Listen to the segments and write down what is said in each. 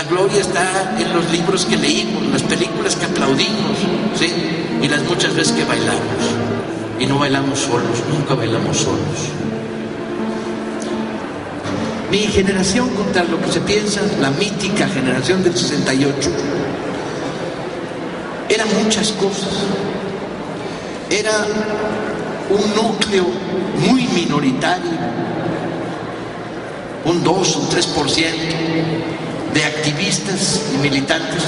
gloria está en los libros que leímos, las películas que aplaudimos, ¿sí? Y las muchas veces que bailamos. Y no bailamos solos, nunca bailamos solos. Mi generación, contra lo que se piensa, la mítica generación del 68, eran muchas cosas. Era un núcleo muy minoritario, un 2 o 3% de activistas y militantes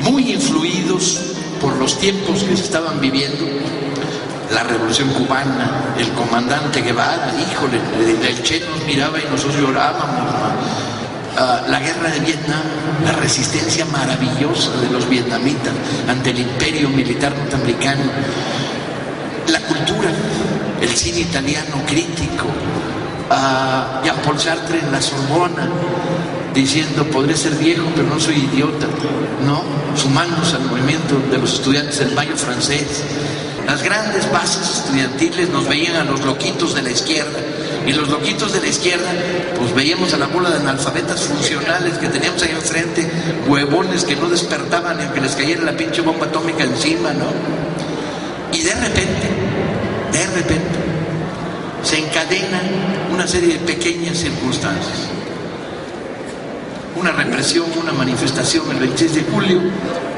muy influidos por los tiempos que se estaban viviendo. La Revolución Cubana, el comandante Guevara, híjole, el Che nos miraba y nosotros llorábamos, ¿no? La guerra de Vietnam, la resistencia maravillosa de los vietnamitas ante el imperio militar norteamericano, la cultura, el cine italiano crítico, Jean-Paul Sartre en la Sorbona, diciendo, podré ser viejo, pero no soy idiota, ¿no? Sumándose al movimiento de los estudiantes del Mayo francés. Las grandes bases estudiantiles nos veían a los loquitos de la izquierda, y los loquitos de la izquierda, pues veíamos a la bola de analfabetas funcionales que teníamos ahí enfrente, huevones que no despertaban ni aunque les cayera la pinche bomba atómica encima, ¿no? Y de repente, se encadenan una serie de pequeñas circunstancias. Una represión, una manifestación el 26 de julio,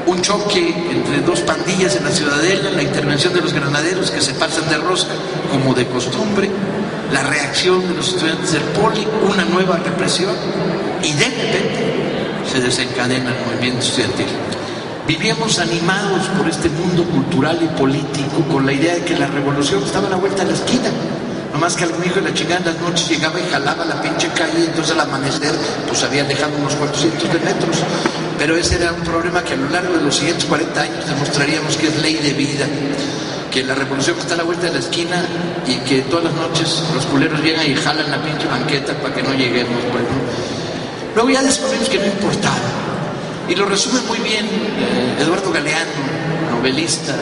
un choque entre dos pandillas en la Ciudadela, la intervención de los granaderos que se pasan de rosca como de costumbre, la reacción de los estudiantes del Poli, una nueva represión, y de repente se desencadena el movimiento estudiantil. Vivíamos animados por este mundo cultural y político con la idea de que la revolución estaba a la vuelta de la esquina. Nomás que algún hijo de la chingada en las noches llegaba y jalaba la pinche calle, y entonces al amanecer pues había dejado unos 400 de metros. Pero ese era un problema que a lo largo de los siguientes 40 años demostraríamos que es ley de vida, que la revolución está a la vuelta de la esquina y que todas las noches los culeros llegan y jalan la pinche banqueta para que no lleguemos. Bueno, luego ya descubrimos que no importaba. Y lo resume muy bien Eduardo Galeano, novelista,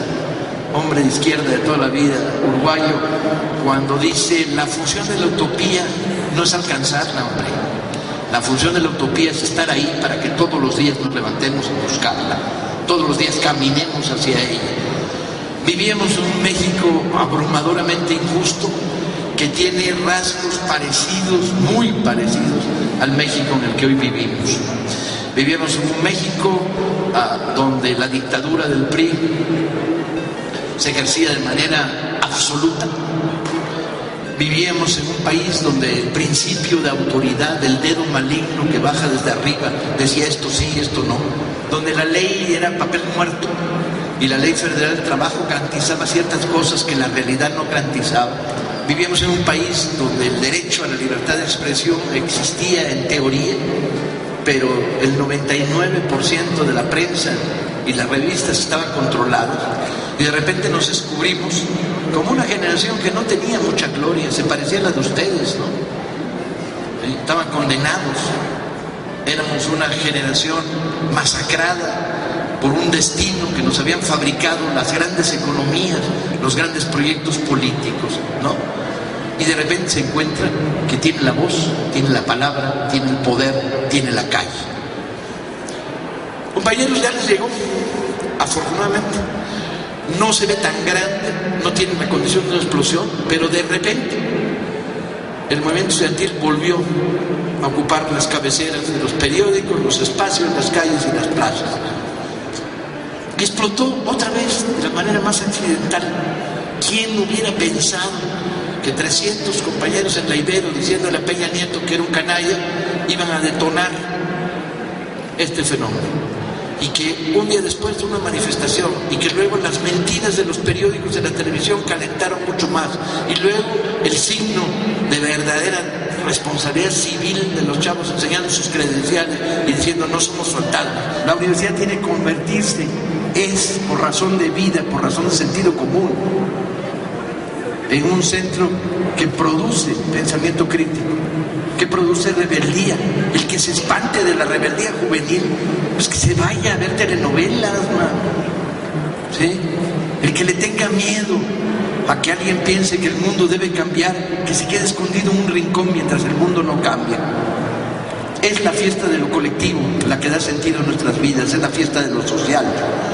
hombre de izquierda de toda la vida, uruguayo, cuando dice, la función de la utopía no es alcanzarla, hombre. La función de la utopía es estar ahí para que todos los días nos levantemos a buscarla, todos los días caminemos hacia ella. Vivíamos en un México abrumadoramente injusto, que tiene rasgos parecidos, muy parecidos, al México en el que hoy vivimos. Vivíamos en un México donde la dictadura del PRI se ejercía de manera absoluta. Vivíamos en un país donde el principio de autoridad, el dedo maligno que baja desde arriba, decía esto sí, esto no. Donde la ley era papel muerto y la ley federal del trabajo garantizaba ciertas cosas que la realidad no garantizaba. Vivíamos en un país donde el derecho a la libertad de expresión existía en teoría, pero el 99% de la prensa y las revistas estaban controladas. Y de repente nos descubrimos como una generación que no tenía mucha gloria, se parecía a la de ustedes, ¿no? Estaban condenados. Éramos una generación masacrada por un destino que nos habían fabricado las grandes economías, los grandes proyectos políticos, ¿no? Y de repente se encuentra que tiene la voz, tiene la palabra, tiene el poder, tiene la calle. Compañeros, ya les llegó, afortunadamente. No se ve tan grande, no tiene la condición de una explosión, pero de repente el movimiento estudiantil volvió a ocupar las cabeceras de los periódicos, los espacios, las calles y las plazas. Y explotó otra vez de la manera más accidental. ¿Quién hubiera pensado que 300 compañeros en la Ibero diciéndole a Peña Nieto que era un canalla iban a detonar este fenómeno? Y que un día después de una manifestación, y que luego las mentiras de los periódicos, de la televisión, calentaron mucho más, y luego el signo de verdadera responsabilidad civil de los chavos enseñando sus credenciales y diciendo no somos soldados. La universidad tiene que convertirse, es por razón de vida, por razón de sentido común, en un centro que produce pensamiento crítico, que produce rebeldía. El que se espante de la rebeldía juvenil, pues que se vaya a ver telenovelas, ¿sí? El que le tenga miedo a que alguien piense que el mundo debe cambiar, que se quede escondido en un rincón mientras el mundo no cambia. Es la fiesta de lo colectivo, la que da sentido a nuestras vidas, es la fiesta de lo social.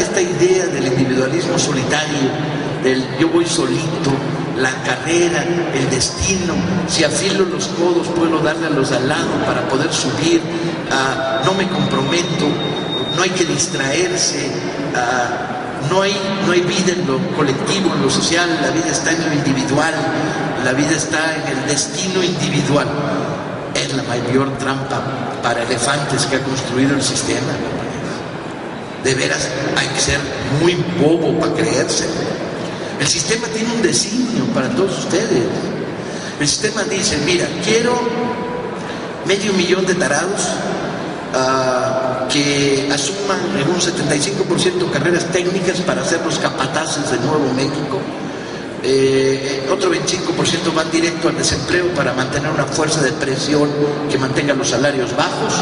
Esta idea del individualismo solitario, del yo voy solito, la carrera, el destino, si afilo los codos puedo darle a los de al lado para poder subir, no me comprometo, no hay que distraerse, no hay vida en lo colectivo, en lo social, la vida está en lo individual, la vida está en el destino individual. Es la mayor trampa para elefantes que ha construido el sistema. De veras, hay que ser muy bobo para creérselo. El sistema tiene un designio para todos ustedes. El sistema dice, mira, quiero 500,000 de tarados que asuman en un 75% carreras técnicas para ser los capataces de Nuevo México. Otro 25% van directo al desempleo para mantener una fuerza de presión que mantenga los salarios bajos,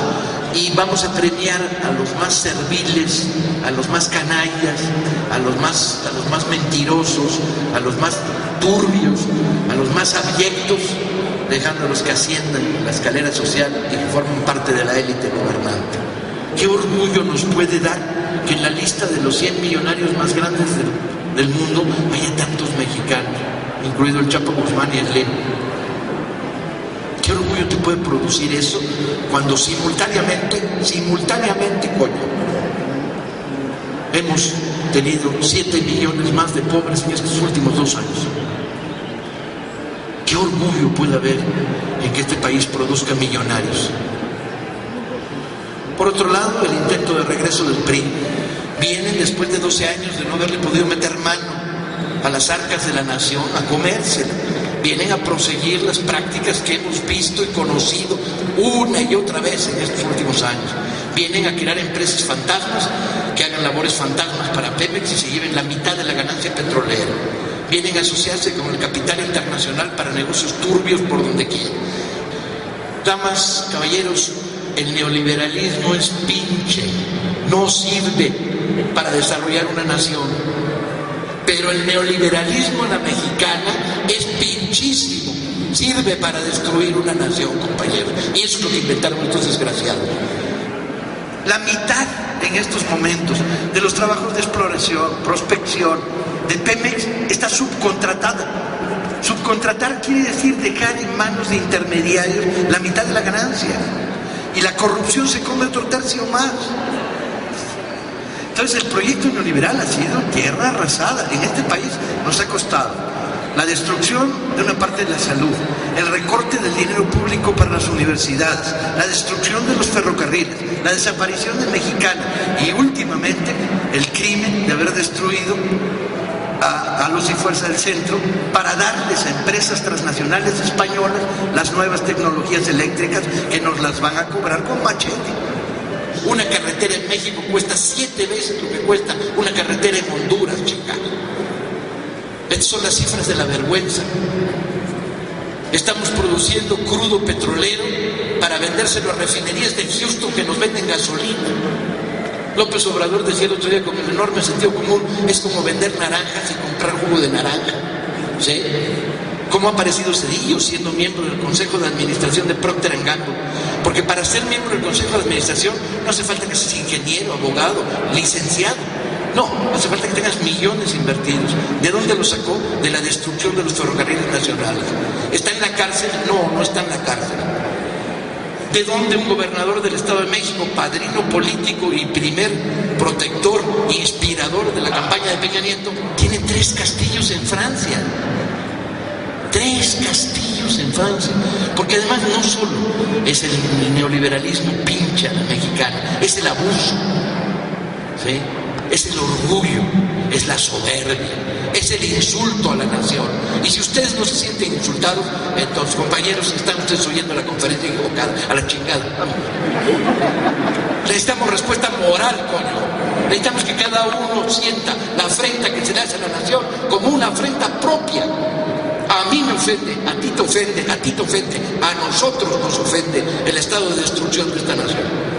y vamos a premiar a los más serviles, a los más canallas, a los más mentirosos, a los más turbios, a los más abyectos, dejándolos que asciendan la escalera social y que formen parte de la élite gobernante. ¿Qué orgullo nos puede dar que en la lista de los 100 millonarios más grandes del mundo haya tantos mexicanos, incluido el Chapo Guzmán y el Lenin? ¿Qué orgullo te puede producir eso cuando simultáneamente, coño, hemos tenido 7 millones más de pobres en estos últimos 2 años? ¿Qué orgullo puede haber en que este país produzca millonarios? Por otro lado, el intento de regreso del PRI viene después de 12 años de no haberle podido meter mano a las arcas de la nación, a comérsela. Vienen a proseguir las prácticas que hemos visto y conocido una y otra vez en estos últimos años. Vienen a crear empresas fantasmas que hagan labores fantasmas para Pemex y se lleven la mitad de la ganancia petrolera. Vienen a asociarse con el capital internacional para negocios turbios por donde quiera. Damas, caballeros, el neoliberalismo es pinche, no sirve para desarrollar una nación. Pero el neoliberalismo a la mexicana es pinchísimo, sirve para destruir una nación, compañeros. Y eso es lo que inventaron estos desgraciados. La mitad en estos momentos de los trabajos de exploración, prospección de Pemex está subcontratada. Subcontratar quiere decir dejar en manos de intermediarios la mitad de la ganancia. Y la corrupción se come otro tercio más. Entonces el proyecto neoliberal ha sido tierra arrasada. En este país nos ha costado la destrucción de una parte de la salud, el recorte del dinero público para las universidades, la destrucción de los ferrocarriles, la desaparición de Mexicana y últimamente el crimen de haber destruido a Luz y Fuerza del Centro para darles a empresas transnacionales españolas las nuevas tecnologías eléctricas que nos las van a cobrar con machete. Una carretera en México cuesta 7 veces lo que cuesta una carretera en Honduras, chica. Estas son las cifras de la vergüenza. Estamos produciendo crudo petrolero para vendérselo a refinerías de Houston que nos venden gasolina. López Obrador decía el otro día con un enorme sentido común, es como vender naranjas y comprar jugo de naranja. ¿Sí? ¿Cómo ha aparecido Cedillo siendo miembro del Consejo de Administración de Procter & Gamble? Porque para ser miembro del Consejo de Administración no hace falta que seas ingeniero, abogado, licenciado. No, hace falta que tengas millones invertidos. ¿De dónde lo sacó? De la destrucción de los ferrocarriles nacionales. ¿Está en la cárcel? No, no está en la cárcel. ¿De dónde un gobernador del Estado de México, padrino político y primer protector, inspirador de la campaña de Peña Nieto, tiene 3 castillos en Francia? 3 castillos en Francia, porque además no solo es el neoliberalismo pincha a la mexicana, es el abuso, ¿sí? Es el orgullo, es la soberbia, es el insulto a la nación. Y si ustedes no se sienten insultados, entonces, compañeros, están ustedes oyendo la conferencia equivocada, a la chingada. Vamos. Necesitamos respuesta moral, coño. Necesitamos que cada uno sienta la afrenta que se le hace a la nación como una afrenta propia. A mí me ofende, a ti te ofende, a ti te ofende, a nosotros nos ofende el estado de destrucción de esta nación.